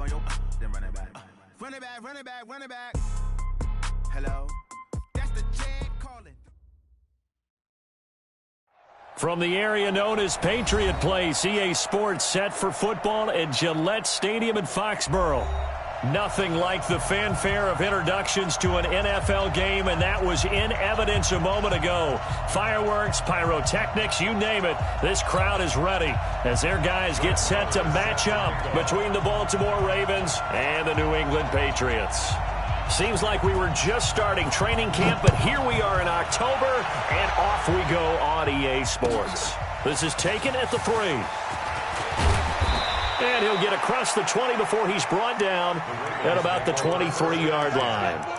on your then run it back. Run it back, run it back, run it back. Hello? That's the Jet calling. From the area known as Patriot Place, EA Sports set for football at Gillette Stadium in Foxborough. Nothing like the fanfare of introductions to an NFL game, and that was in evidence a moment ago. Fireworks, pyrotechnics, you name it. This crowd is ready as their guys get set to match up between the Baltimore Ravens and the New England Patriots. Seems like we were just starting training camp, but here we are in October, and off we go on EA Sports. This is taken at the 3. And he'll get across the 20 before he's brought down at about the 23-yard line.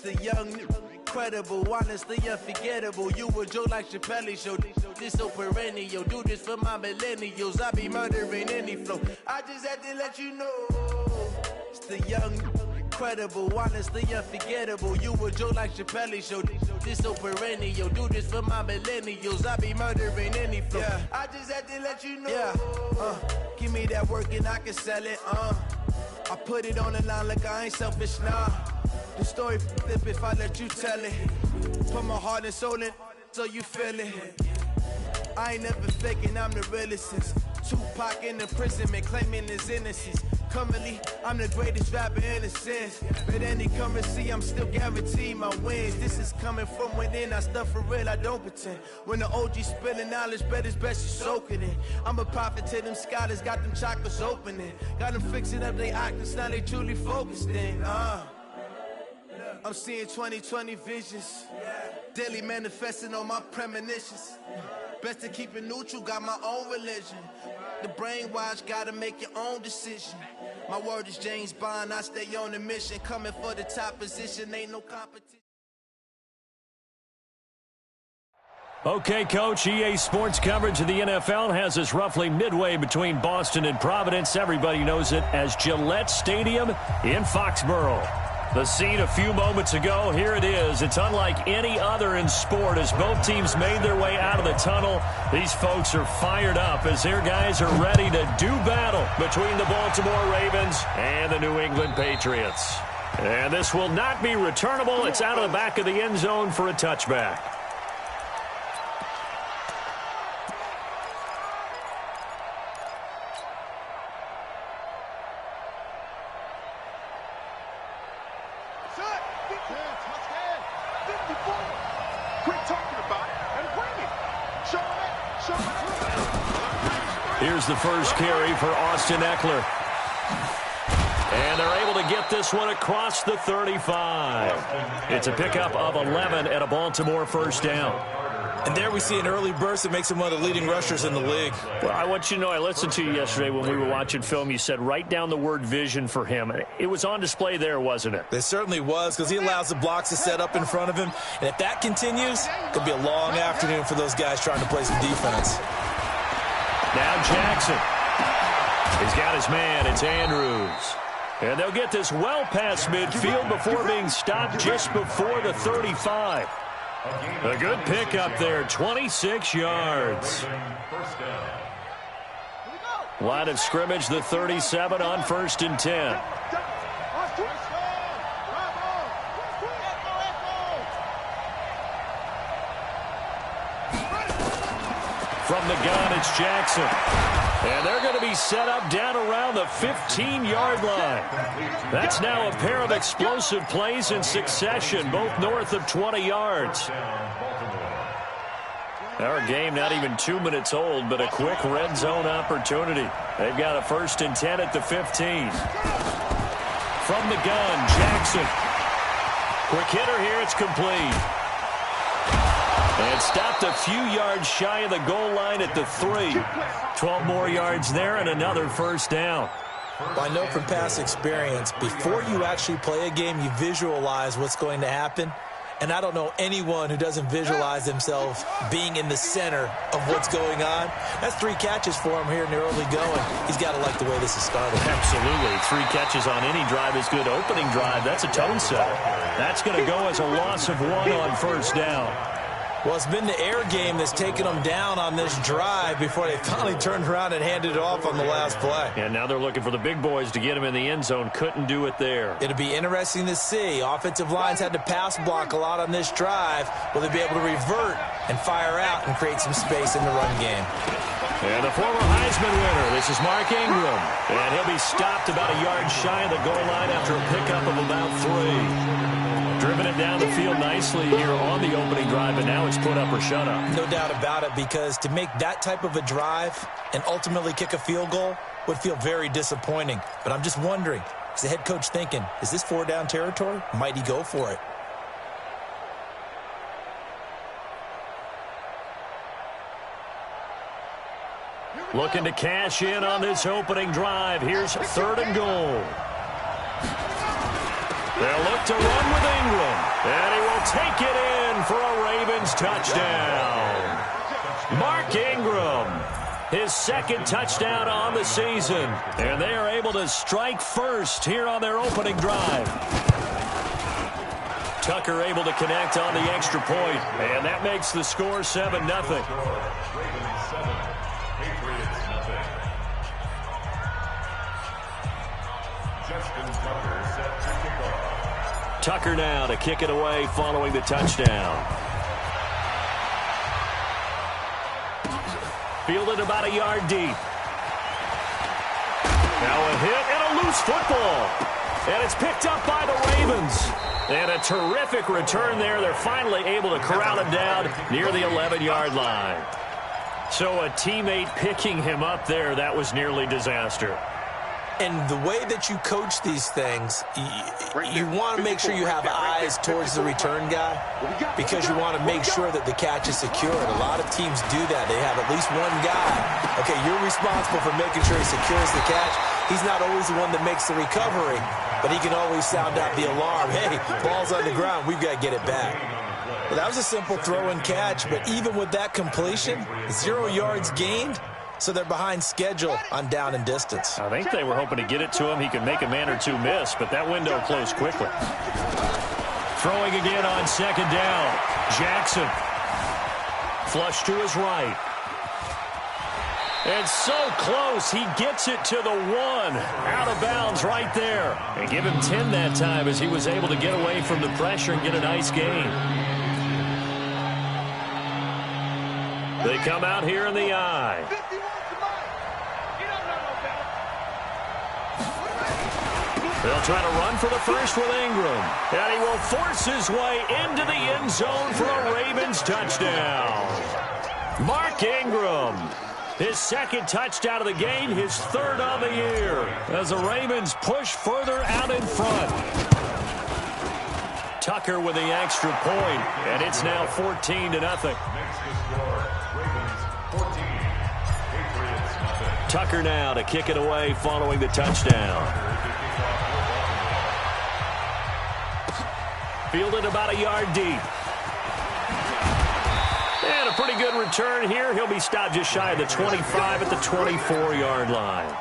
The young, incredible, honestly unforgettable. You a joke like Chappelle Show. This so perennial. Do this for my millennials. I be murdering any flow. I just had to let you know. It's the young, incredible, honestly unforgettable. You a joke like Chappelle Show. This so perennial. Do this for my millennials. I be murdering any flow. Yeah. I just had to let you know. Yeah. Give me that work and I can sell it. I put it on the line like I ain't selfish, nah. The story flip if I let you tell it. Put my heart and soul in so you feel it. I ain't never faking, I'm the realest since Tupac in imprisonment, claiming his innocence. Currently, I'm the greatest rapper in a sense. But any currency, I'm still guaranteed my wins. This is coming from within, I stuff for real, I don't pretend. When the OG spilling knowledge, bet it's best you soak it in. I'm a prophet to them scholars, got them chakras opening. Got them fixing up their octaves, now they truly focused in. I'm seeing 2020 visions, daily manifesting on my premonitions. Best to keep it neutral, got my own religion. The brainwash, gotta make your own decision. My word is James Bond, I stay on the mission. Coming for the top position, ain't no competition. Okay, Coach, EA Sports coverage of the NFL has us roughly midway between Boston and Providence. Everybody knows it as Gillette Stadium in Foxborough. The scene a few moments ago, here it is. It's unlike any other in sport as both teams made their way out of the tunnel. These folks are fired up as their guys are ready to do battle between the Baltimore Ravens and the New England Patriots. And this will not be returnable. It's out of the back of the end zone for a touchback. Here's the first carry for Austin Eckler. And they're able to get this one across the 35. It's a pickup of 11 at a Baltimore first down. And there we see an early burst that makes him one of the leading rushers in the league. Well, I want you to know, I listened to you yesterday when we were watching film. You said write down the word vision for him. It was on display there, wasn't it? It certainly was, because he allows the blocks to set up in front of him. And if that continues, it'll be a long afternoon for those guys trying to play some defense. Now Jackson. He's got his man. It's Andrews. And they'll get this well past midfield before being stopped just before the 35. A good pickup there, 26 yards. Line of scrimmage, the 37 on 1st and 10. From the gun, it's Jackson. And they're going to be set up down around the 15-yard line. That's now a pair of explosive plays in succession, both north of 20 yards. Our game not even 2 minutes old, but a quick red zone opportunity. They've got a 1st and 10 at the 15. From the gun, Jackson. Quick hitter here, it's complete. And stopped a few yards shy of the goal line at the 3. 12 more yards there and another first down. Well, I know from past experience, before you actually play a game, you visualize what's going to happen. And I don't know anyone who doesn't visualize themselves being in the center of what's going on. That's 3 catches for him here in the early going. He's got to like the way this is started. Absolutely. 3 catches on any drive is good. Opening drive, that's a tone setter. That's going to go as a loss of 1 on first down. Well, it's been the air game that's taken them down on this drive before they finally turned around and handed it off on the last play. And now they're looking for the big boys to get him in the end zone. Couldn't do it there. It'll be interesting to see. Offensive lines had to pass block a lot on this drive. Will they be able to revert and fire out and create some space in the run game? And the former Heisman winner, this is Mark Ingram. And he'll be stopped about a yard shy of the goal line after a pickup of about 3. Driven it down the field nicely here on the opening drive, and now it's put up or shut up. No doubt about it, because to make that type of a drive and ultimately kick a field goal would feel very disappointing. But I'm just wondering, is the head coach thinking, is this 4-down territory? Might he go for it? Looking to cash in on this opening drive. Here's 3rd and goal. They'll look to run with Ingram, and he will take it in for a Ravens touchdown. Mark Ingram, his 2nd touchdown on the season, and they are able to strike first here on their opening drive. Tucker able to connect on the extra point, and that makes the score 7-0. Tucker now to kick it away following the touchdown. Fielded about a yard deep. Now a hit and a loose football. And it's picked up by the Ravens. And a terrific return there. They're finally able to corral him down near the 11-yard line. So a teammate picking him up there, that was nearly disaster. And the way that you coach these things, you want to make sure you have eyes towards the return guy, because you want to make sure that the catch is secured. A lot of teams do that. They have at least one guy. Okay, you're responsible for making sure he secures the catch. He's not always the one that makes the recovery, but he can always sound out the alarm. Hey, ball's on the ground. We've got to get it back. Well, that was a simple throw and catch, but even with that completion, 0 yards gained. So they're behind schedule on down and distance. I think they were hoping to get it to him. He could make a man or two miss, but that window closed quickly. Throwing again on 2nd down. Jackson. Flush to his right. And so close, he gets it to the 1. Out of bounds right there. And give him 10 that time as he was able to get away from the pressure and get a nice gain. They come out here in the I. They'll try to run for the first with Ingram. And he will force his way into the end zone for a Ravens touchdown. Mark Ingram, his 2nd touchdown of the game, his 3rd on the year, as the Ravens push further out in front. Tucker with the extra point, and it's now 14-0. Tucker now to kick it away following the touchdown. Fielded about a yard deep. And a pretty good return here. He'll be stopped just shy of the 25 at the 24-yard line.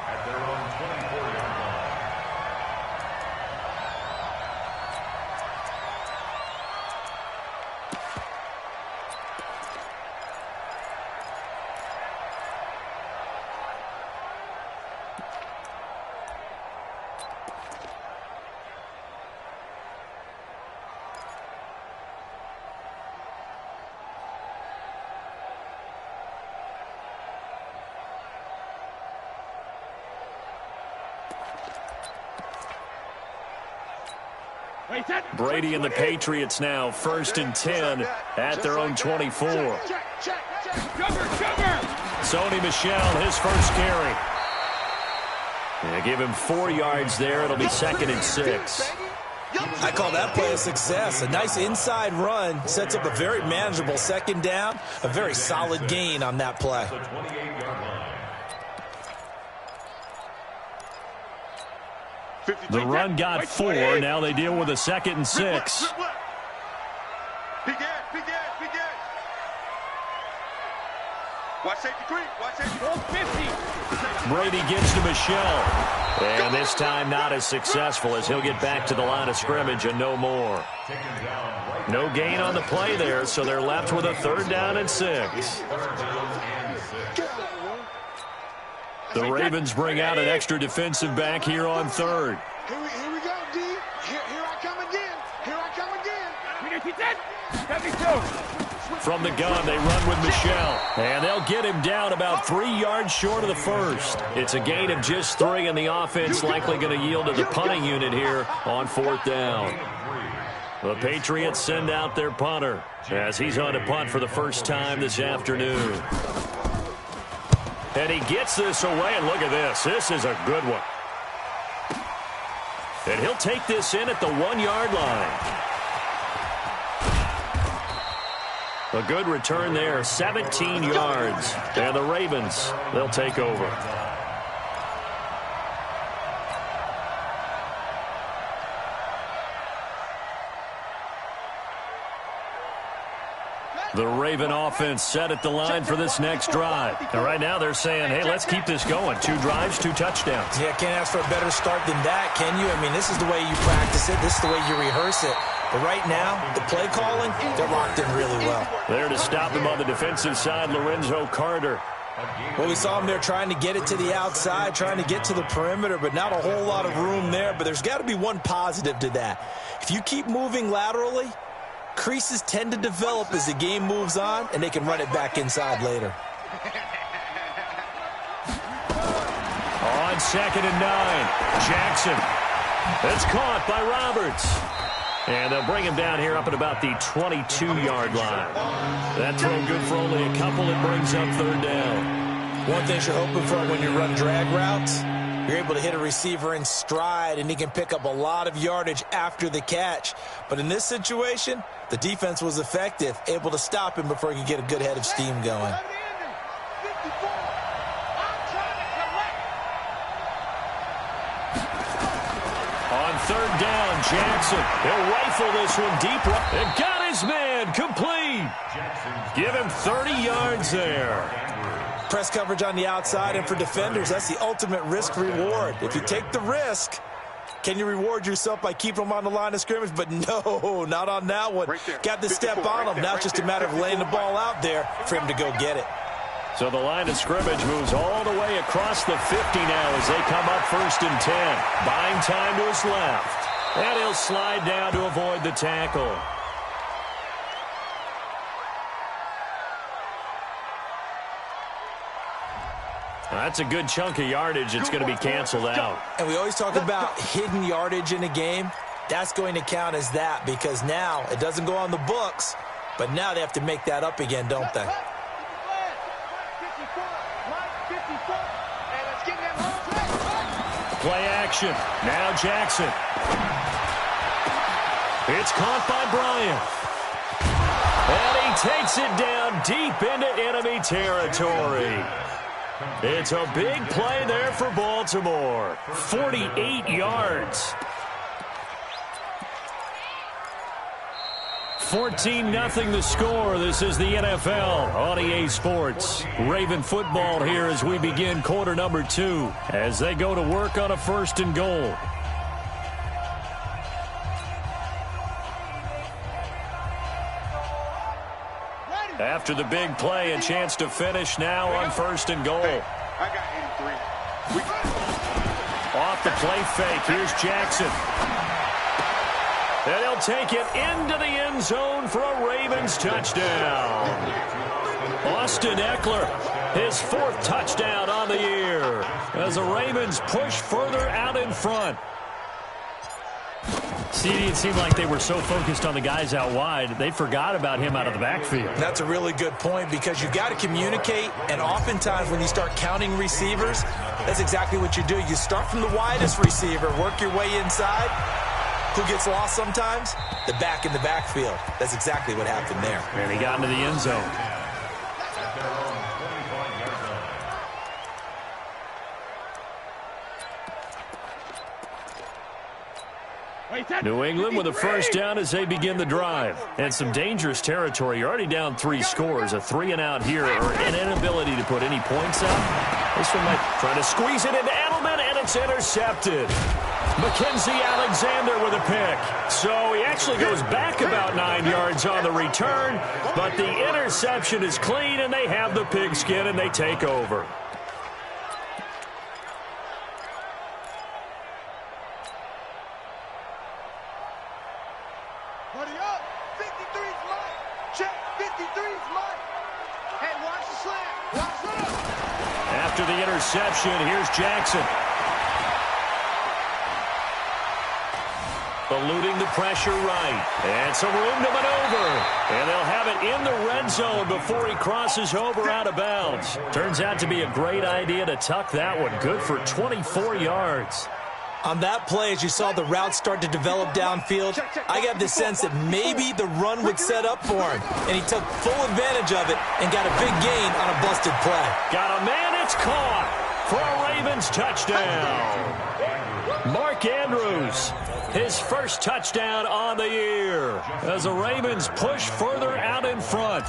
Brady and the Patriots now 1st and 10 at their own 24. Sony Michel, his first carry. Yeah, give him 4 yards there. It'll be 2nd and 6. I call that play a success. A nice inside run sets up a very manageable second down, a very solid gain on that play. The run got 4. Now they deal with a 2nd and 6. Brady gets to Michelle. And this time not as successful as he'll get back to the line of scrimmage and no more. No gain on the play there, so they're left with a 3rd down and 6. The Ravens bring out an extra defensive back here on 3rd. Here we go, D. Here I come again. Here I come again. From the gun, they run with Michelle. And they'll get him down about 3 yards short of the first. It's a gain of just 3, and the offense likely going to yield to the punting unit here on 4th down. The Patriots send out their punter as he's on a punt for the first time this afternoon. And he gets this away, and look at this. This is a good one. And he'll take this in at the 1-yard line. A good return there, 17 yards. And the Ravens, they'll take over. The Raven offense set at the line for this next drive. And right now they're saying, hey, let's keep this going. 2 drives, 2 touchdowns. Yeah, can't ask for a better start than that, can you? I mean, this is the way you practice it. This is the way you rehearse it. But right now, the play calling, they're locked in really well. There to stop him on the defensive side, Lorenzo Carter. Well, we saw him there trying to get it to the outside, trying to get to the perimeter, but not a whole lot of room there. But there's got to be one positive to that. If you keep moving laterally, creases tend to develop as the game moves on, and they can run it back inside later. On 2nd and 9, Jackson. It's caught by Roberts. And they'll bring him down here up at about the 22-yard line. That throw good for only a couple. It brings up 3rd down. One thing you're hoping for when you run drag routes, you're able to hit a receiver in stride, and he can pick up a lot of yardage after the catch. But in this situation, the defense was effective, able to stop him before he could get a good head of steam going. On 3rd down, Jackson. He'll rifle this one deep. And got his man complete. Give him 30 yards there. Press coverage on the outside, and for defenders, that's the ultimate risk-reward. If you take the risk, can you reward yourself by keeping them on the line of scrimmage? But no, not on that one. Got the step on him. Now it's just a matter of laying the ball out there for him to go get it. So the line of scrimmage moves all the way across the 50 now as they come up 1st and 10. Buying time to his left. And he'll slide down to avoid the tackle. That's a good chunk of yardage. It's going to be canceled out. And we always talk about hidden yardage in a game. That's going to count as that because now it doesn't go on the books, but now they have to make that up again, don't they? Play action. Now Jackson. It's caught by Bryant. And he takes it down deep into enemy territory. It's a big play there for Baltimore. 48 yards. 14-0 the score. This is the NFL on EA Sports. Raven football here as we begin quarter number 2 as they go to work on a 1st and goal. After the big play, a chance to finish now on 1st and goal. I got 83. Off the play fake, here's Jackson. And he'll take it into the end zone for a Ravens touchdown. Austin Eckler, his 4th touchdown on the year as the Ravens push further out in front. CD, it seemed like they were so focused on the guys out wide, they forgot about him out of the backfield. That's a really good point because you've got to communicate, and oftentimes when you start counting receivers, that's exactly what you do. You start from the widest receiver, work your way inside, Who gets lost sometimes? The back in the backfield. That's exactly what happened there. And he got into the end zone. New England with a first down as they begin the drive. And some dangerous territory. You're already down 3 scores. A 3-and-out here or an inability to put any points up. This one might try to squeeze it into Edelman, and it's intercepted. Mackenzie Alexander with a pick. So he actually goes back about 9 yards on the return, but the interception is clean, and they have the pigskin, and they take over. After the interception, here's Jackson. Eluding the pressure right. And some room to maneuver. And they'll have it in the red zone before he crosses over out of bounds. Turns out to be a great idea to tuck that one. Good for 24 yards. On that play, as you saw the route start to develop downfield, I got the sense that maybe the run would set up for him. And he took full advantage of it and got a big gain on a busted play. Got a man, it's caught for a Ravens touchdown. Mark Andrews, his first touchdown on the year as the Ravens push further out in front.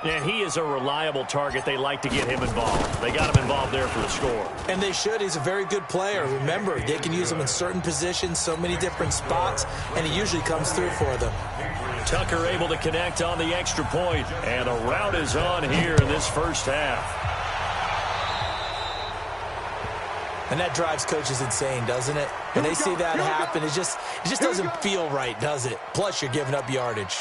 And he is a reliable target. They like to get him involved. They got him involved there for the score. And they should. He's a very good player. Remember, they can use him in certain positions, so many different spots, and he usually comes through for them. Tucker able to connect on the extra point, and a route is on here in this first half. And that drives coaches insane, doesn't it? When they see that happen, it just doesn't feel right, does it? Plus, you're giving up yardage.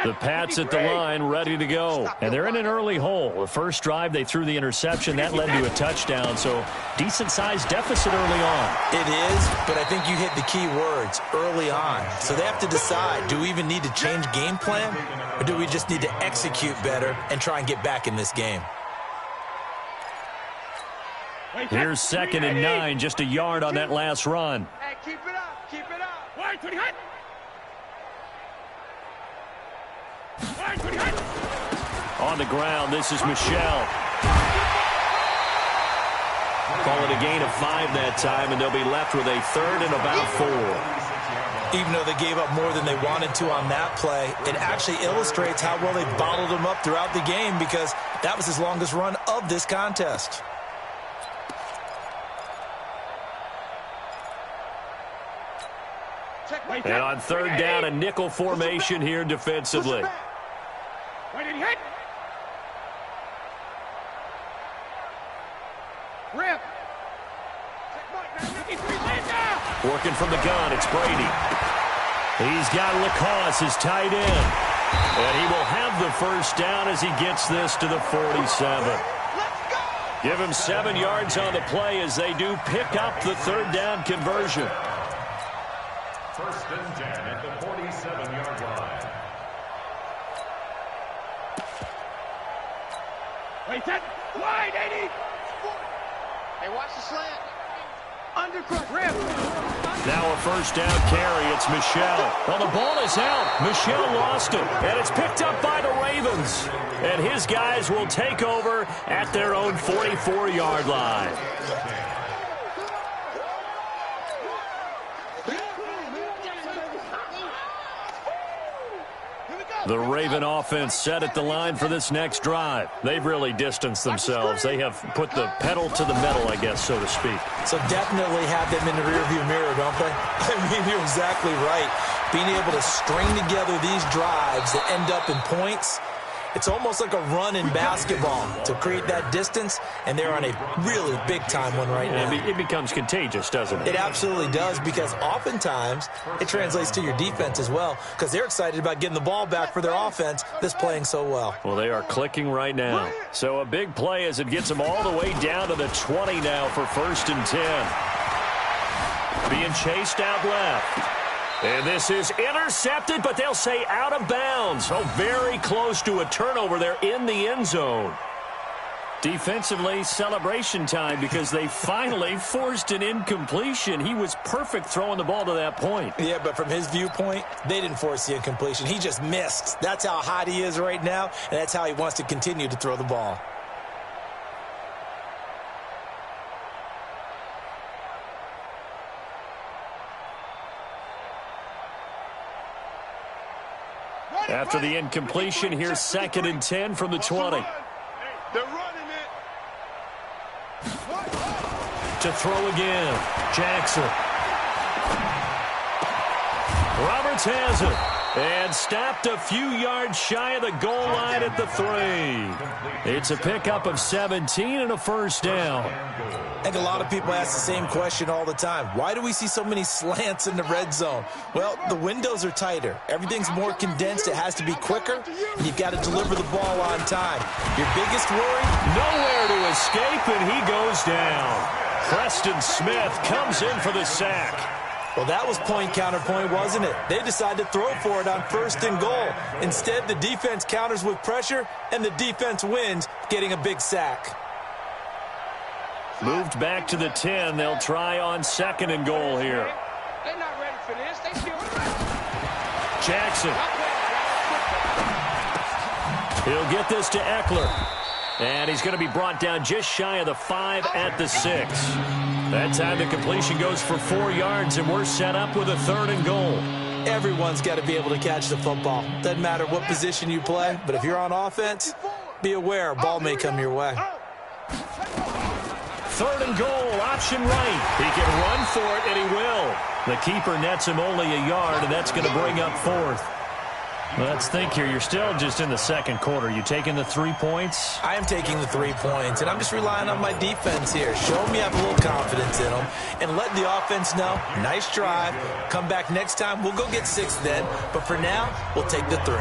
The Pats at the line, ready to go. And they're in an early hole. The first drive, they threw the interception. That led to a touchdown, so decent-sized deficit early on. It is, but I think you hit the key words, early on. So they have to decide, do we even need to change game plan, or do we just need to execute better and try and get back in this game? Here's 2nd and 9, just a yard on that last run. Hey, keep it up, keep it up. On the ground, this is Michel. Call it a gain of 5 that time, and they'll be left with a 3rd and about 4. Even though they gave up more than they wanted to on that play, it actually illustrates how well they bottled them up throughout the game because that was his longest run of this contest. And on 3rd down, a nickel formation here defensively. Working from the gun, it's Brady. He's got Lacoste, his tight end. And he will have the first down as he gets this to the 47. Give him 7 yards on the play as they do pick up the 3rd down conversion. 1st and 10 at the 47-yard line. Wait, that wide, 80. Hey, watch the slant. Undercut, rip. Now a first down carry. It's Michel. Well, the ball is out. Michel lost it, and it's picked up by the Ravens. And his guys will take over at their own 44-yard line. The Raven offense set at the line for this next drive. They've really distanced themselves. They have put the pedal to the metal, I guess, so to speak. So definitely have them in the rearview mirror, don't they? I mean, you're exactly right. Being able to string together these drives that end up in points, it's almost like a run in basketball to create that distance, and they're on a really big-time one right now. It becomes contagious, doesn't it? It absolutely does, because oftentimes it translates to your defense as well, because they're excited about getting the ball back for their offense that's playing so well. Well, they are clicking right now. So a big play as it gets them all the way down to the 20 now for 1st and 10. Being chased out left. And this is intercepted, but they'll say out of bounds. Oh, very close to a turnover there in the end zone. Defensively, celebration time because they finally forced an incompletion. He was perfect throwing the ball to that point. Yeah, but from his viewpoint, they didn't force the incompletion. He just missed. That's how hot he is right now, and that's how he wants to continue to throw the ball. After the incompletion, here's 2nd and 10 from the 20. They're running it. To throw again, Jackson. Roberts has it. And stopped a few yards shy of the goal line at the 3. It's a pickup of 17 and a first down. I think a lot of people ask the same question all the time. Why do we see so many slants in the red zone? Well, the windows are tighter. Everything's more condensed. It has to be quicker, and you've got to deliver the ball on time. Your biggest worry? Nowhere to escape, and he goes down. Preston Smith comes in for the sack. Well, that was point counterpoint, wasn't it? They decided to throw for it on 1st and goal. Instead, the defense counters with pressure, and the defense wins, getting a big sack. Moved back to the 10. They'll try on 2nd and goal here. They're not ready for this. They still Jackson. He'll get this to Eckler. And he's going to be brought down just shy of the 5 at the 6. That time the completion goes for 4 yards, and we're set up with a 3rd and goal. Everyone's got to be able to catch the football. Doesn't matter what position you play, but if you're on offense, be aware a ball may come your way. 3rd and goal, option right. He can run for it, and he will. The keeper nets him only a yard, and that's going to bring up 4th. Let's think here. You're still just in the 2nd quarter. You taking the 3 points? I am taking the 3 points, and I'm just relying on my defense here. Show me I have a little confidence in them, and let the offense know, nice drive. Come back next time. We'll go get 6 then, but for now, we'll take the 3.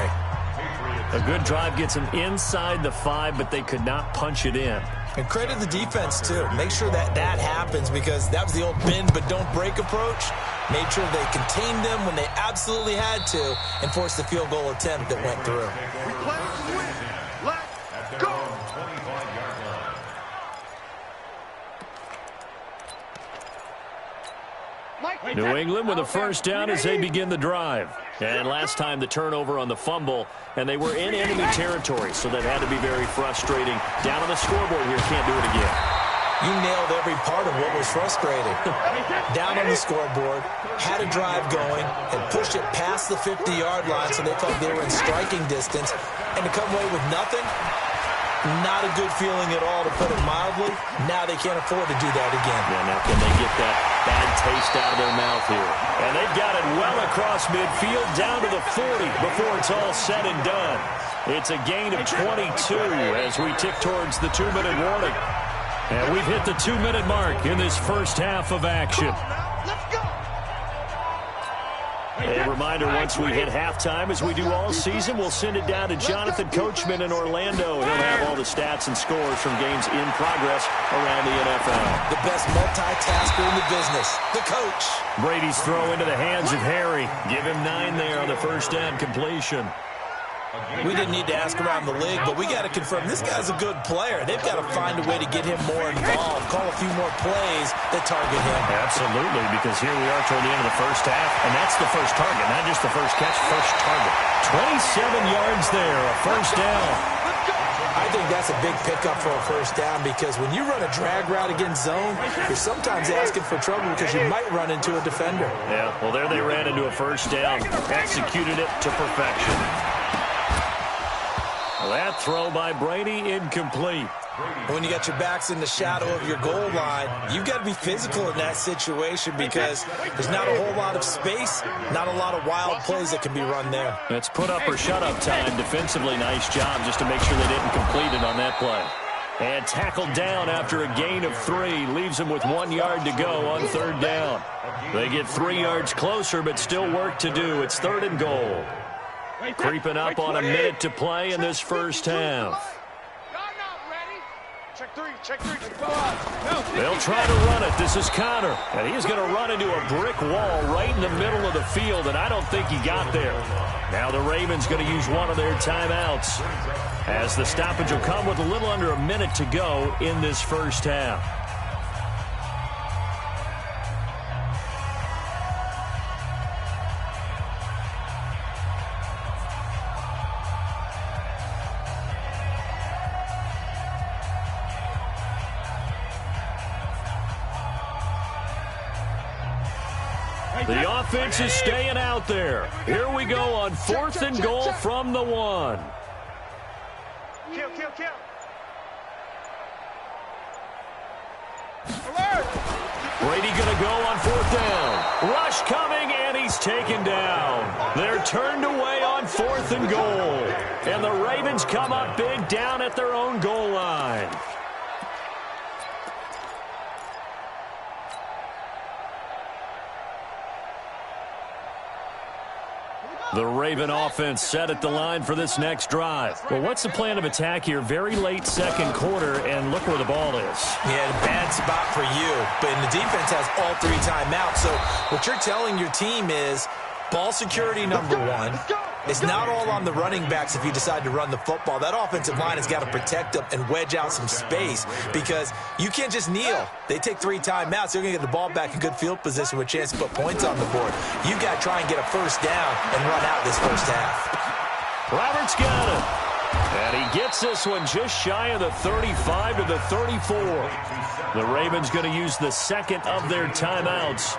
A good drive gets them inside the 5, but they could not punch it in. And credit the defense, too. Make sure that happens because that was the old bend but don't break approach. Made sure they contained them when they absolutely had to and forced the field goal attempt that went through. We play to win. Let's go. New England with a first down as they begin the drive. And last time the turnover on the fumble, and they were in enemy territory, so that had to be very frustrating. Down on the scoreboard here, can't do it again. You nailed every part of what was frustrating. Down on the scoreboard, had a drive going, and pushed it past the 50-yard line so they felt they were in striking distance. And to come away with nothing, not a good feeling at all, to put it mildly. Now they can't afford to do that again. Yeah, now can they get that bad taste out of their mouth here? And they've got it well across midfield, down to the 40 before it's all said and done. It's a gain of 22 as we tick towards the 2-minute warning. And we've hit the 2-minute mark in this first half of action. A reminder, once we hit halftime, as we do all season, we'll send it down to Jonathan Coachman in Orlando. He'll have all the stats and scores from games in progress around the NFL. The best multitasker in the business, the coach. Brady's throw into the hands of Harry. Give him 9 there on the first down completion. We didn't need to ask around the league, but we got to confirm this guy's a good player. They've got to find a way to get him more involved, call a few more plays that target him. Absolutely, because here we are toward the end of the first half, and that's the first target, not just the first catch, first target. 27 yards there, a first down. I think that's a big pickup for a first down because when you run a drag route against zone, you're sometimes asking for trouble because you might run into a defender. Yeah, well, there they ran into a first down, executed it to perfection. That throw by Brady incomplete. When you got your backs in the shadow of your goal line, you've got to be physical in that situation because there's not a whole lot of space, not a lot of wild plays that can be run there. It's put up or shut up time. Defensively, nice job just to make sure they didn't complete it on that play. And tackled down after a gain of 3. Leaves them with 1 yard to go on third down. They get 3 yards closer, but still work to do. It's 3rd and goal. Creeping up on a minute to play in this first half. They'll try to run it. This is Connor, and he's going to run into a brick wall right in the middle of the field, and I don't think he got there. Now the Ravens going to use one of their timeouts, as the stoppage will come with a little under a minute to go in this first half. The offense is staying out there. Here we go on 4th and goal from the 1. Kill. Brady going to go on 4th down. Rush coming, and he's taken down. They're turned away on 4th and goal. And the Ravens come up big down at their own goal line. The Raven offense set at the line for this next drive. Well, what's the plan of attack here? Very late second quarter, and look where the ball is. Yeah, bad spot for you, but the defense has all 3 timeouts. So what you're telling your team is ball security number 1. It's not all on the running backs if you decide to run the football. That offensive line has got to protect them and wedge out some space because you can't just kneel. They take 3 timeouts. They're going to get the ball back in good field position with a chance to put points on the board. You've got to try and get a first down and run out this first half. Roberts got it. And he gets this one just shy of the 35 to the 34. The Ravens going to use the second of their timeouts,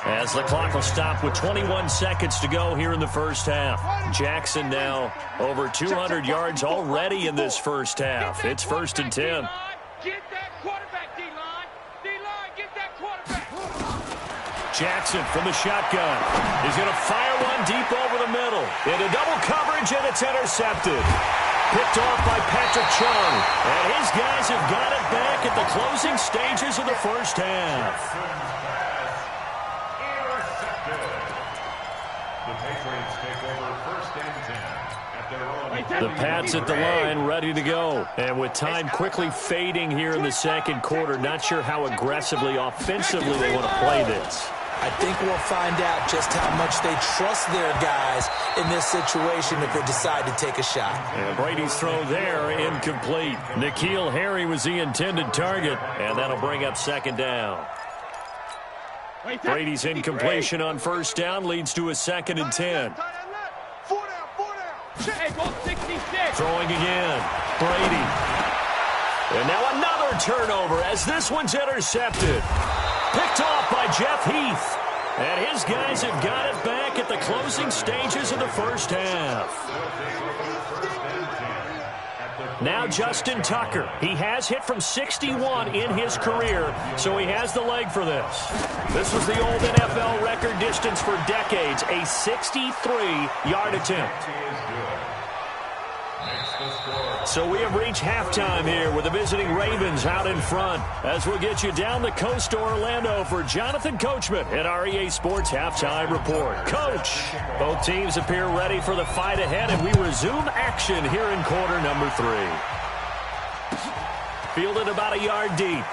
as the clock will stop with 21 seconds to go here in the first half. Jackson now over 200 yards already in this first half. It's 1st and 10. Get that quarterback, D-line. D-line, get that quarterback. Jackson from the shotgun. He's going to fire one deep over the middle. Into double coverage, and it's intercepted. Picked off by Patrick Chung. And his guys have got it back at the closing stages of the first half. The Pats at the line, ready to go. And with time quickly fading here in the second quarter, not sure how aggressively, offensively they want to play this. I think we'll find out just how much they trust their guys in this situation if they decide to take a shot. And Brady's throw there, incomplete. N'Keal Harry was the intended target, and that'll bring up 2nd down. Brady's incompletion on 1st down leads to a 2nd and 10. 4 down. Hey, go 66. Throwing again. Brady. And now another turnover as this one's intercepted. Picked off by Jeff Heath. And his guys have got it back at the closing stages of the first half. Now Justin Tucker. He has hit from 61 in his career, so he has the leg for this. This was the old NFL record distance for decades, a 63-yard attempt. So we have reached halftime here with the visiting Ravens out in front, as we'll get you down the coast to Orlando for Jonathan Coachman at our EA Sports Halftime Report. Coach, both teams appear ready for the fight ahead, and we resume action here in quarter number 3. Fielded about a yard deep.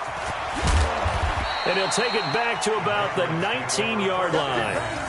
And he'll take it back to about the 19-yard line.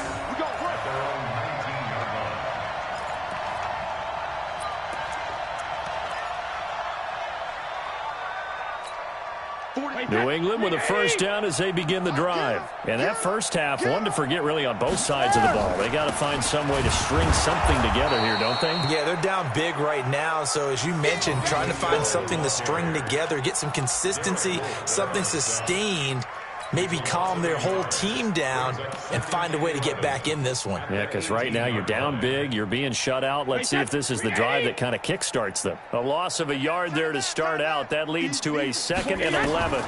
New England with a first down as they begin the drive. And that first half, one to forget really on both sides of the ball. They got to find some way to string something together here, don't they? Yeah, they're down big right now. So as you mentioned, trying to find something to string together, get some consistency, something sustained, maybe calm their whole team down and find a way to get back in this one. Yeah, because right now you're down big, you're being shut out. Let's see if this is the drive that kind of kickstarts them. A loss of a yard there to start out. That leads to a 2nd and 11.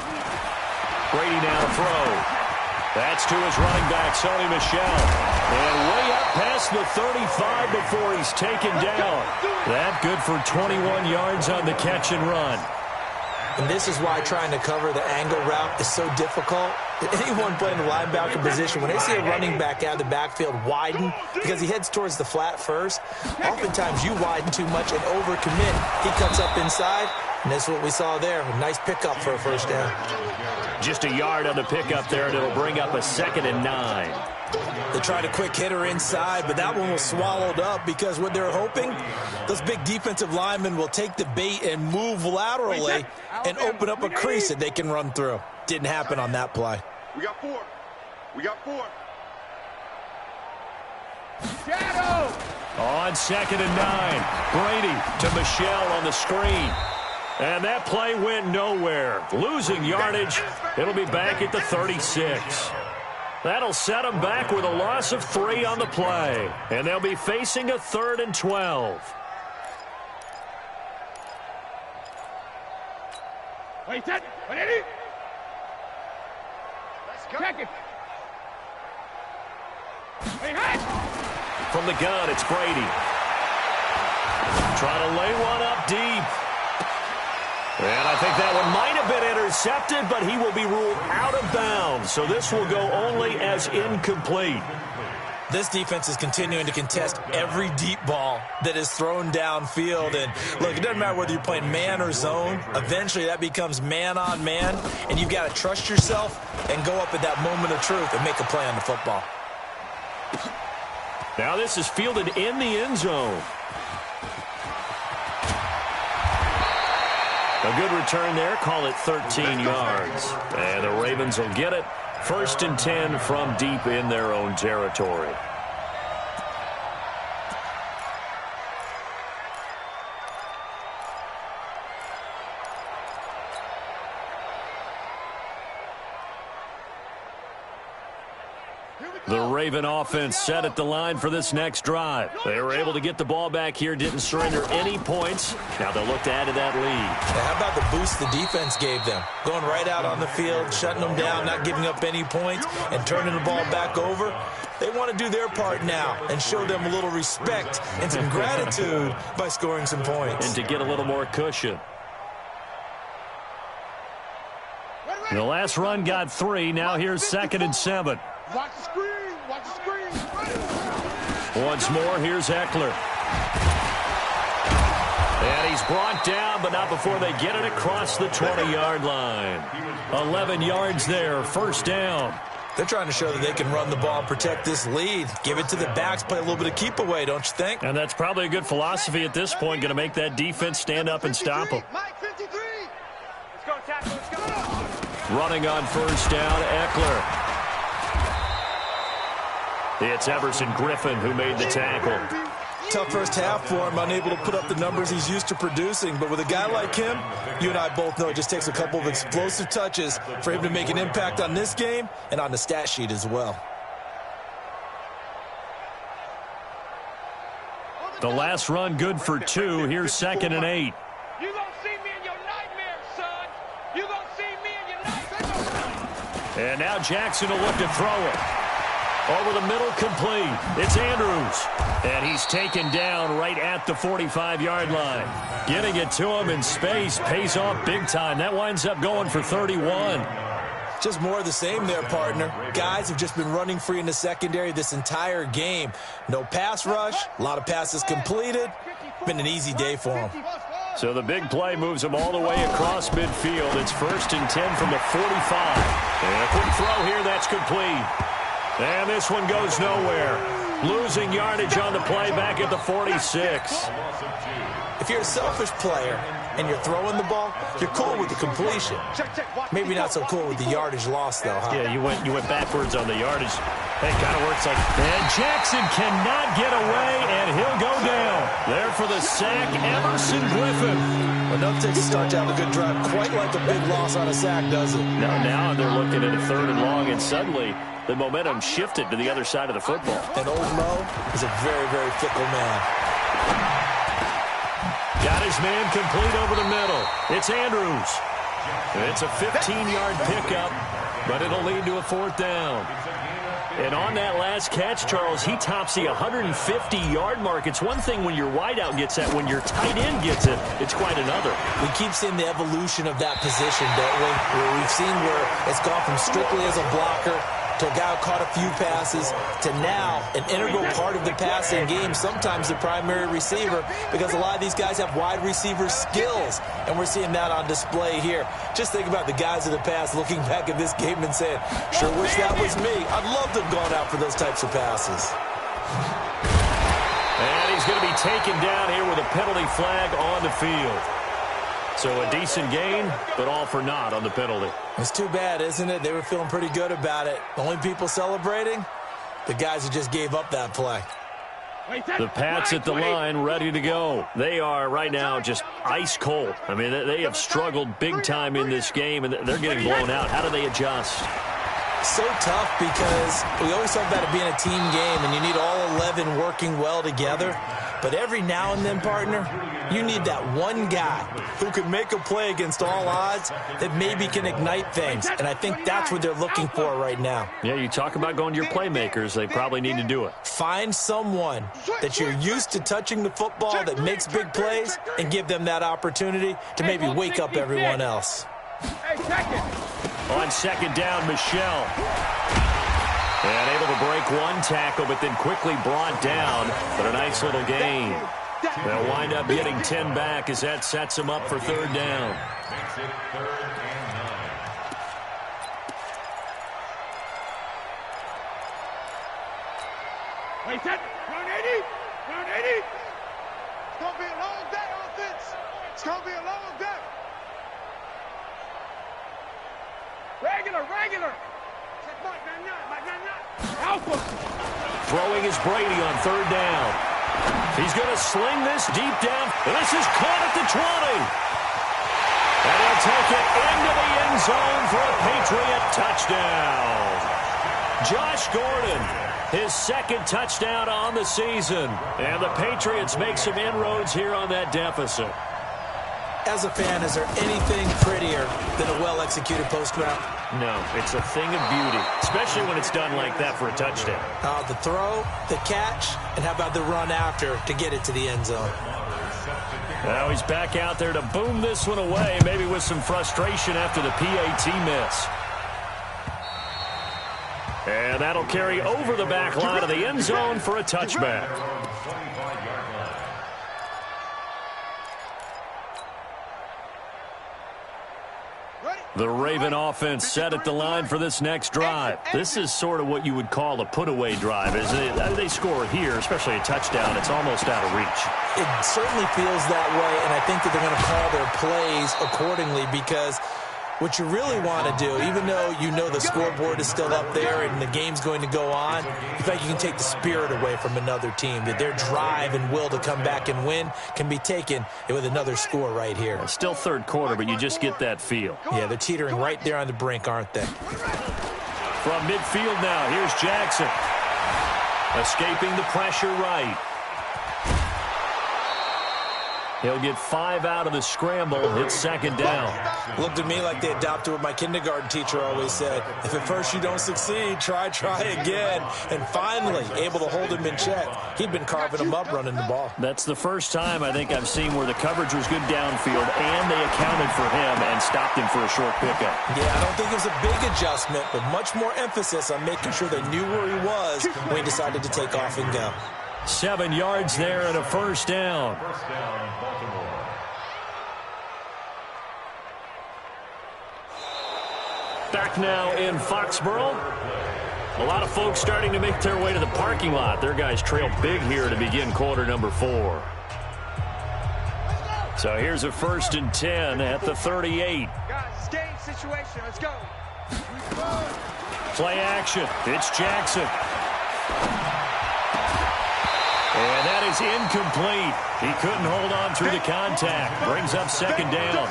Brady now to throw. That's to his running back, Sony Michel. And way up past the 35 before he's taken down. That good for 21 yards on the catch and run. And this is why trying to cover the angle route is so difficult. Anyone playing the linebacker position, when they see a running back out of the backfield widen, because he heads towards the flat first, oftentimes you widen too much and overcommit. He cuts up inside, and that's what we saw there. A nice pickup for a first down. Just a yard on the pickup there, and it'll bring up a 2nd and 9. They tried a quick hitter inside, but that one was swallowed up because what they're hoping, those big defensive linemen will take the bait and move laterally and open up a crease that they can run through. Didn't happen on that play. We got 4. We got 4. Shadow! On 2nd and 9, Brady to Michelle on the screen. And that play went nowhere. Losing yardage. It'll be back at the 36. That'll set them back with a loss of 3 on the play. And they'll be facing a 3rd and 12. Wait, set. Ready? Let's go. Check it. Hey, hey. From the gun, it's Brady. Trying to lay one up deep. And I think that one might have been intercepted, but he will be ruled out of bounds. So this will go only as incomplete. This defense is continuing to contest every deep ball that is thrown downfield. And, look, it doesn't matter whether you're playing man or zone. Eventually that becomes man on man, and you've got to trust yourself and go up at that moment of truth and make a play on the football. Now this is fielded in the end zone. A good return there. Call it 13 yards. And the Ravens will get it. 1st and 10 from deep in their own territory. The Raven offense set at the line for this next drive. They were able to get the ball back here, didn't surrender any points. Now they'll look to add to that lead. How about the boost the defense gave them? Going right out on the field, shutting them down, not giving up any points, and turning the ball back over. They want to do their part now and show them a little respect and some gratitude by scoring some points. And to get a little more cushion. The last run got 3. Now here's 2nd and 7. Watch the screen. Watch the screen. Once more, here's Eckler. And he's brought down, but not before they get it across the 20-yard line. 11 yards there, 1st down. They're trying to show that they can run the ball and protect this lead. Give it to the backs, play a little bit of keep away, don't you think? And that's probably a good philosophy at this point, going to make that defense stand up and stop them. Mike 53. Let's go, tackle. Let's go. Running on 1st down, Eckler. It's Everson Griffin who made the tackle. Tough first half for him, unable to put up the numbers he's used to producing. But with a guy like him, you and I both know it just takes a couple of explosive touches for him to make an impact on this game and on the stat sheet as well. The last run good for 2. Here's 2nd and 8. You gonna see me in your nightmares, son. You gonna see me in your nightmares. And now Jackson will look to throw it. Over the middle, complete. It's Andrews. And he's taken down right at the 45-yard line. Getting it to him in space pays off big time. That winds up going for 31. Just more of the same there, partner. Guys have just been running free in the secondary this entire game. No pass rush, a lot of passes completed. Been an easy day for them. So the big play moves them all the way across midfield. It's 1st and 10 from the 45. And a quick throw here, that's complete. And this one goes nowhere. Losing yardage on the play back at the 46. If you're a selfish player and you're throwing the ball, you're cool with the completion. Maybe not so cool with the yardage loss, though, huh? Yeah, you went backwards on the yardage. It kind of works like... And Jackson cannot get away, and he'll go down. There for the sack, Everson Griffin. Well, nothing takes a start to have a good drive quite like a big loss on a sack, does it? Now they're looking at a 3rd and long, and suddenly the momentum shifted to the other side of the football. And old Mo is a very, very fickle man. Got his man complete over the middle. It's Andrews. It's a 15-yard pickup, but it'll lead to a 4th down. And on that last catch, Charles, he tops the 150-yard mark. It's one thing when your wideout gets that. When your tight end gets it, it's quite another. We keep seeing the evolution of that position, don't we? Where we've seen where it's gone from strictly as a blocker to a guy who caught a few passes to now an integral part of the passing game, sometimes the primary receiver, because a lot of these guys have wide receiver skills, and we're seeing that on display here. Just think about the guys of the past looking back at this game and saying, sure wish that was me. I'd love to have gone out for those types of passes. And he's going to be taken down here with a penalty flag on the field. So a decent gain, but all for naught on the penalty. It's too bad, isn't it? They were feeling pretty good about it. The only people celebrating, the guys who just gave up that play. The Pats at the line, ready to go. They are right now just ice cold. I mean, they have struggled big time in this game, and they're getting blown out. How do they adjust? So tough because we always talk about it being a team game, and you need all 11 working well together. But every now and then, partner, you need that one guy who can make a play against all odds that maybe can ignite things. And I think that's what they're looking for right now. Yeah, you talk about going to your playmakers. They probably need to do it. Find someone that you're used to touching the football that makes big plays and give them that opportunity to maybe wake up everyone else. On second down, Michelle. And able to break one tackle, but then quickly brought down. But a nice little gain. They'll wind up getting 10 back as that sets them up for third down. Makes it 3rd and 9. Wait, set. Run 80. Run 80. It's going to be a long day, offense. It's going to be a long day. Regular. Alpha. Throwing is Brady on third down. He's going to sling this deep down. And this is caught at the 20. And he'll take it into the end zone for a Patriot touchdown. Josh Gordon, his second touchdown on the season. And the Patriots make some inroads here on that deficit. As a fan, is there anything prettier than a well-executed post route? No, it's a thing of beauty, especially when it's done like that for a touchdown. The throw, the catch, and how about the run after to get it to the end zone? Now he's back out there to boom this one away, maybe with some frustration after the PAT miss. And that'll carry over the back line of the end zone for a touchback. The Raven offense set at the line for this next drive. This is sort of what you would call a put-away drive, isn't it? They score here, especially a touchdown. It's almost out of reach. It certainly feels that way, and I think that they're going to call their plays accordingly because what you really want to do, even though you know the scoreboard is still up there and the game's going to go on, you think you can take the spirit away from another team, that their drive and will to come back and win can be taken with another score right here. It's still third quarter, but you just get that feel. Yeah, they're teetering right there on the brink, aren't they? From midfield now, here's Jackson. Escaping the pressure right. He'll get 5 out of the scramble. It's second down. Looked to me like they adopted what my kindergarten teacher always said. If at first you don't succeed, try again. And finally, able to hold him in check. He'd been carving him up running the ball. That's the first time I think I've seen where the coverage was good downfield and they accounted for him and stopped him for a short pickup. Yeah, I don't think it was a big adjustment, but much more emphasis on making sure they knew where he was when he decided to take off and go. 7 yards there and a first down. First down, Baltimore. Back now in Foxborough. A lot of folks starting to make their way to the parking lot. Their guys trail big here to begin quarter number 4. So here's a 1st and 10 at the 38. Guys, it's game situation. Let's go. Play action. It's Jackson. And that is incomplete. He couldn't hold on through the contact. Brings up second down.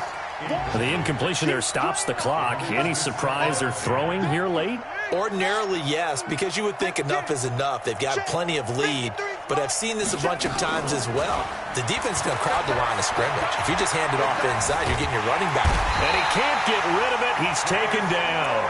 The incompletion there stops the clock. Any surprise they're throwing here late? Ordinarily, yes, because you would think enough is enough. They've got plenty of lead. but I've seen this a bunch of times as well. The defense is going to crowd the line of scrimmage. If you just hand it off inside, you're getting your running back. And he can't get rid of it. He's taken down.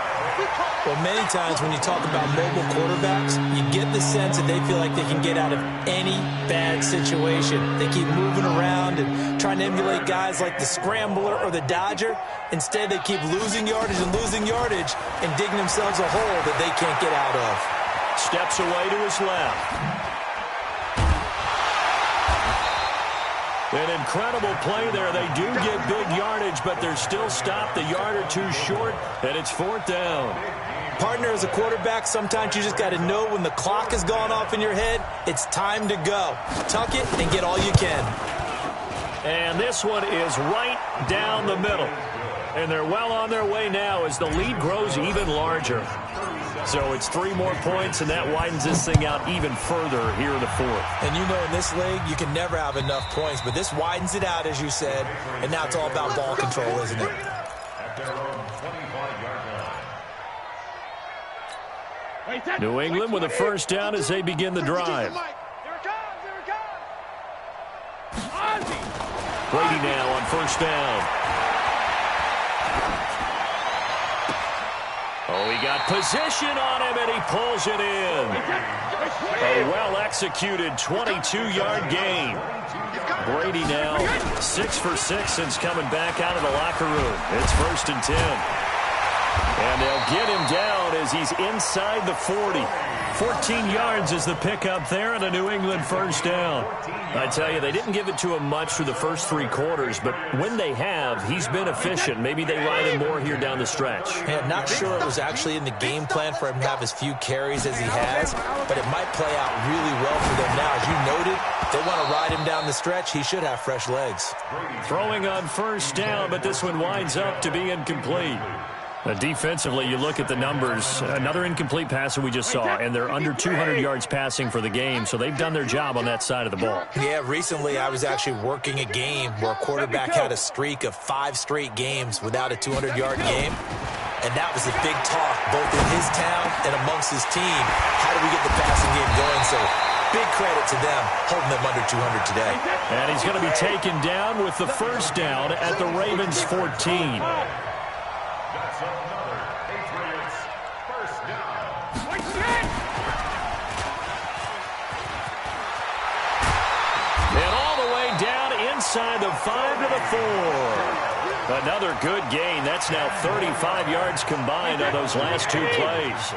Well, many times when you talk about mobile quarterbacks, you get the sense that they feel like they can get out of any bad situation. They keep moving around and trying to emulate guys like the scrambler or the dodger. Instead, they keep losing yardage and digging themselves a hole that they can't get out of. Steps away to his left. An incredible play there. They do get big yardage, but they're still stopped a yard or two short, and it's 4th down. Partner, as a quarterback, sometimes you just got to know when the clock has gone off in your head, it's time to go. Tuck it and get all you can. And this one is right down the middle. And they're well on their way now as the lead grows even larger. So it's 3 more points, and that widens this thing out even further here in the 4th. And you know in this league, you can never have enough points, but this widens it out, as you said, and now it's all about ball control, isn't it? New England with a first down as they begin the drive. Brady now on first down. Oh, he got position on him, and he pulls it in. A well-executed 22-yard gain. Brady now 6 for 6 since coming back out of the locker room. It's 1st and 10. And they'll get him down as he's inside the 40. 14 yards is the pickup there, and a New England first down. I tell you, they didn't give it to him much through the first 3 quarters, but when they have, he's been efficient. Maybe they ride him more here down the stretch. Hey, I'm not sure it was actually in the game plan for him to have as few carries as he has, but it might play out really well for them now. As you noted, they want to ride him down the stretch. He should have fresh legs. Throwing on first down, but this one winds up to be incomplete. Defensively, you look at the numbers. Another incomplete pass that we just saw, and they're under 200 yards passing for the game, so they've done their job on that side of the ball. Yeah, recently I was actually working a game where a quarterback had a streak of 5 straight games without a 200-yard game, and that was a big talk both in his town and amongst his team. How do we get the passing game going? So big credit to them holding them under 200 today. And he's going to be taken down with the first down at the Ravens 14. Inside the 5 to the 4. Another good gain. That's now 35 yards combined on those last 2 plays.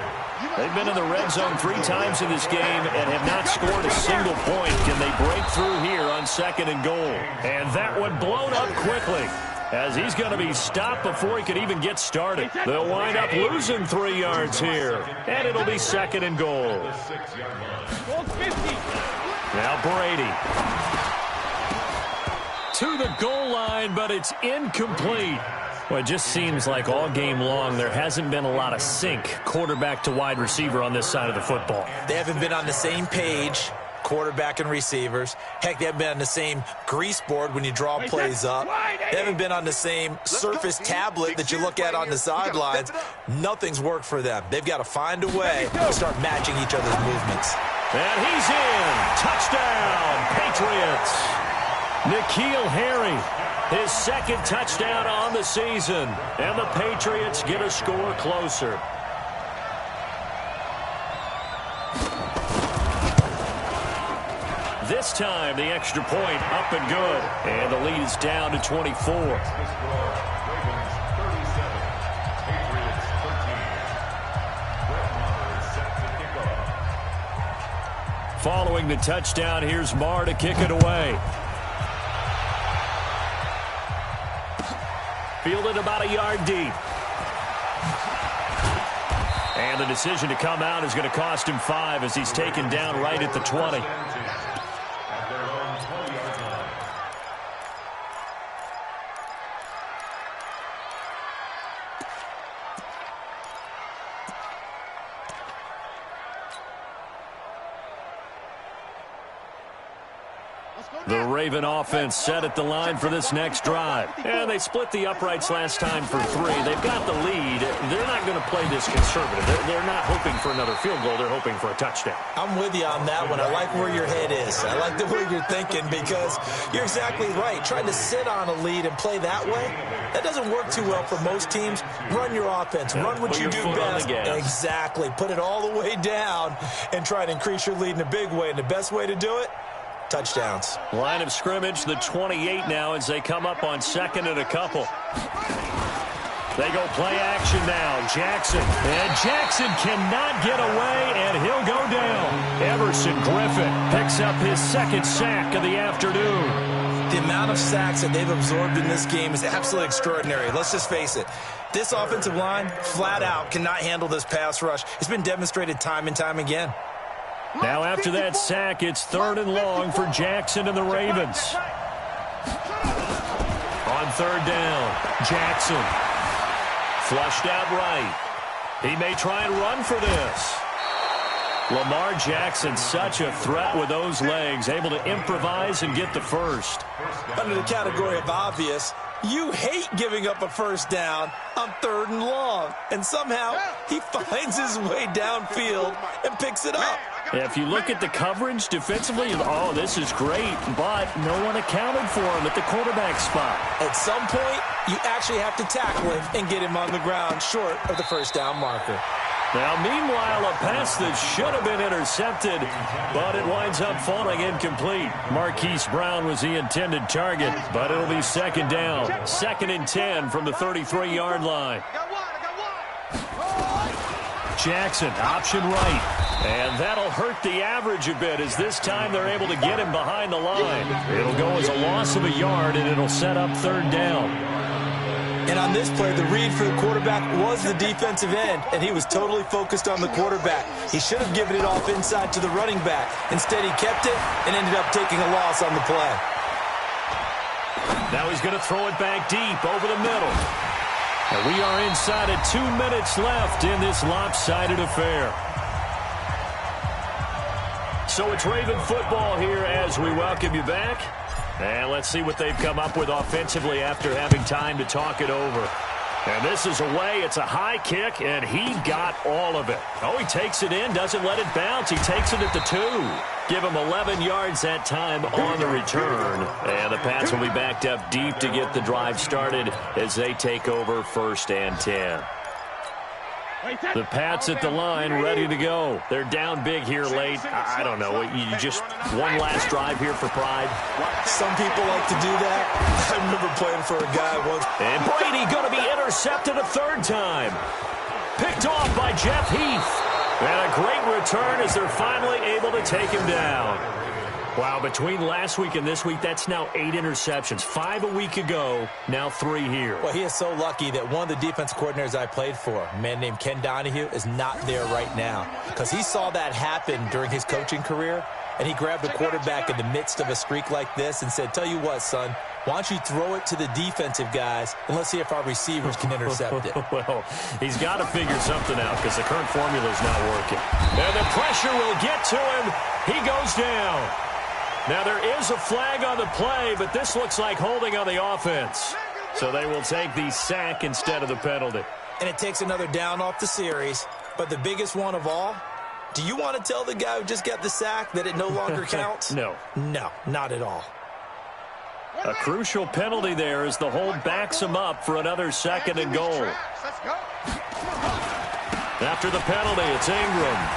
They've been in the red zone 3 times in this game and have not scored a single point. Can they break through here on 2nd and goal? And that one blown up quickly as he's going to be stopped before he could even get started. They'll wind up losing 3 yards here, and it'll be 2nd and goal. Now Brady to the goal line, but it's incomplete. Well, it just seems like all game long there hasn't been a lot of sync quarterback to wide receiver on this side of the football. They haven't been on the same page, quarterback and receivers. Heck, they haven't been on the same grease board when you draw plays up. They haven't been on the same surface tablet that you look at on the sidelines. Nothing's worked for them. They've got to find a way to start matching each other's movements. And he's in. Touchdown, Patriots. N'Keal Harry, his 2nd touchdown on the season, and the Patriots get a score closer. This time, the extra point up and good, and the lead is down to 24. Following the touchdown, here's Marr to kick it away. Fielded about a yard deep. And the decision to come out is going to cost him 5 as he's taken down right at the 20. Let's go The Raven offense set at the line for this next drive. And they split the uprights last time for 3. They've got the lead. They're not going to play this conservative. They're not hoping for another field goal. They're hoping for a touchdown. I'm with you on that one. I like where your head is. I like the way you're thinking because you're exactly right. Trying to sit on a lead and play that way, that doesn't work too well for most teams. Run your offense. Run what you do best. Exactly. Put it all the way down and try to increase your lead in a big way. And the best way to do it, touchdowns. Line of scrimmage, the 28 now as they come up on 2nd and a couple. They go play action now. Jackson. And Jackson cannot get away, and he'll go down. Everson Griffin picks up his 2nd sack of the afternoon. The amount of sacks that they've absorbed in this game is absolutely extraordinary. Let's just face it. This offensive line, flat out, cannot handle this pass rush. It's been demonstrated time and time again. Now after that sack, it's 3rd and long for Jackson and the Ravens. On 3rd down, Jackson. Flushed out right. He may try and run for this. Lamar Jackson, such a threat with those legs, able to improvise and get the first. Under the category of obvious, you hate giving up a first down on 3rd and long. And somehow, he finds his way downfield and picks it up. If you look at the coverage defensively, oh, this is great, but no one accounted for him at the quarterback spot. At some point, you actually have to tackle him and get him on the ground short of the first down marker. Now, meanwhile, a pass that should have been intercepted, but it winds up falling incomplete. Marquise Brown was the intended target, but it'll be 2nd down. 2nd and 10 from the 33-yard line. Jackson, option right. And that'll hurt the average a bit as this time they're able to get him behind the line. It'll go as a loss of a yard, and it'll set up 3rd down. And on this play, the read for the quarterback was the defensive end, and he was totally focused on the quarterback. He should have given it off inside to the running back. Instead, he kept it and ended up taking a loss on the play. Now he's going to throw it back deep over the middle. And we are inside of 2 minutes left in this lopsided affair. So it's Raven football here as we welcome you back. And let's see what they've come up with offensively after having time to talk it over. And this is away. It's a high kick, and he got all of it. Oh, he takes it in, doesn't let it bounce. He takes it at the 2. Give him 11 yards that time on the return. And the Pats will be backed up deep to get the drive started as they take over 1st and 10. The Pats at the line, ready to go. They're down big here late. I don't know. You just one last drive here for pride. Some people like to do that. I remember playing for a guy once. And Brady going to be intercepted a 3rd time. Picked off by Jeff Heath. And a great return as they're finally able to take him down. Wow, between last week and this week, that's now 8 interceptions. 5 a week ago, now 3 here. Well, he is so lucky that one of the defense coordinators I played for, a man named Ken Donahue, is not there right now. Because he saw that happen during his coaching career, and he grabbed a quarterback in the midst of a streak like this and said, tell you what, son, why don't you throw it to the defensive guys, and let's see if our receivers can intercept it. Well, he's got to figure something out because the current formula is not working. And the pressure will get to him. He goes down. Now, there is a flag on the play, but this looks like holding on the offense. So they will take the sack instead of the penalty. And it takes another down off the series. But the biggest one of all, do you want to tell the guy who just got the sack that it no longer counts? No. No, not at all. A crucial penalty there as the hold backs him up for another 2nd and goal. After the penalty, it's Ingram.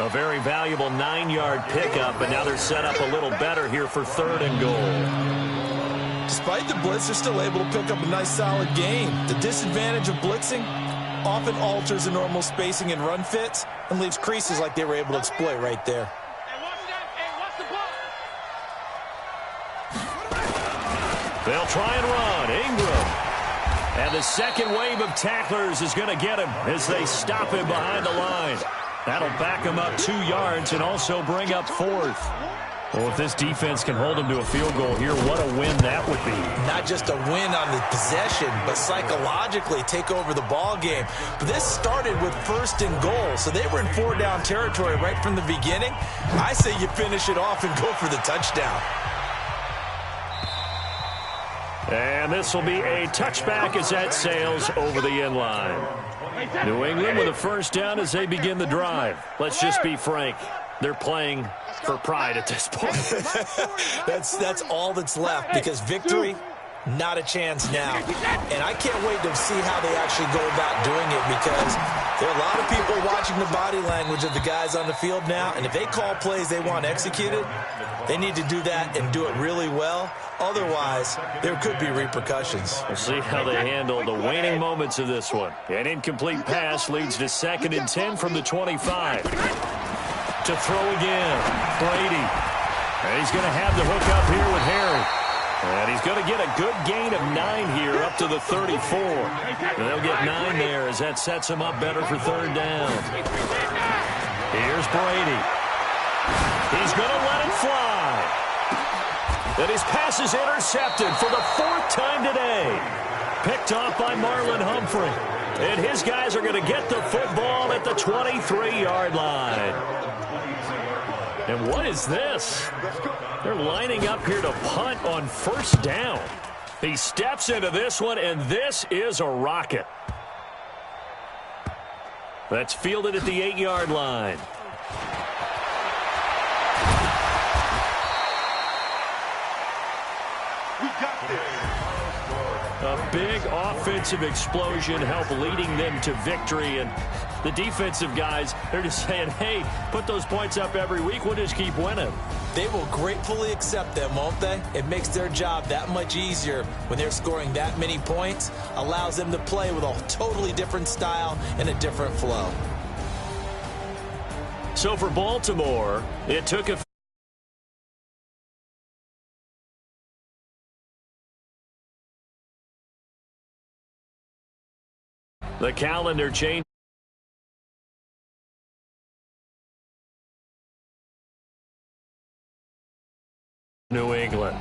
A very valuable 9-yard pickup, but now they're set up a little better here for 3rd and goal. Despite the blitz, they're still able to pick up a nice, solid gain. The disadvantage of blitzing often alters the normal spacing and run fits and leaves creases like they were able to exploit right there. They'll try and run. Ingram. And the second wave of tacklers is going to get him as they stop him behind the line. That'll back him up 2 yards and also bring up 4th. Well, if this defense can hold them to a field goal here, what a win that would be. Not just a win on the possession, but psychologically take over the ball game. But this started with 1st and goal, so they were in 4-down territory right from the beginning. I say you finish it off and go for the touchdown. And this will be a touchback as that sails over the end line. New England with a 1st down as they begin the drive. Let's just be frank. They're playing for pride at this point. That's all that's left, because victory, not a chance now. And I can't wait to see how they actually go about doing it, because there are a lot of people watching the body language of the guys on the field now, and if they call plays they want executed, they need to do that and do it really well. Otherwise, there could be repercussions. We'll see how they handle the waning moments of this one. An incomplete pass leads to 2nd and 10 from the 25. To throw again, Brady. And he's going to have the hook up here with Harry. And he's going to get a good gain of 9 here up to the 34. And they'll get 9 there as that sets him up better for 3rd down. Here's Brady. He's going to let it fly. And his pass is intercepted for the 4th time today. Picked off by Marlon Humphrey. And his guys are going to get the football at the 23-yard line. And what is this? They're lining up here to punt on 1st down. He steps into this one, and this is a rocket. That's fielded at the 8-yard line. A big offensive explosion helped leading them to victory, and the defensive guys, they're just saying, hey, put those points up every week, we'll just keep winning. They will gratefully accept them, won't they? It makes their job that much easier when they're scoring that many points, allows them to play with a totally different style and a different flow. So for Baltimore, it took a the calendar change. New England.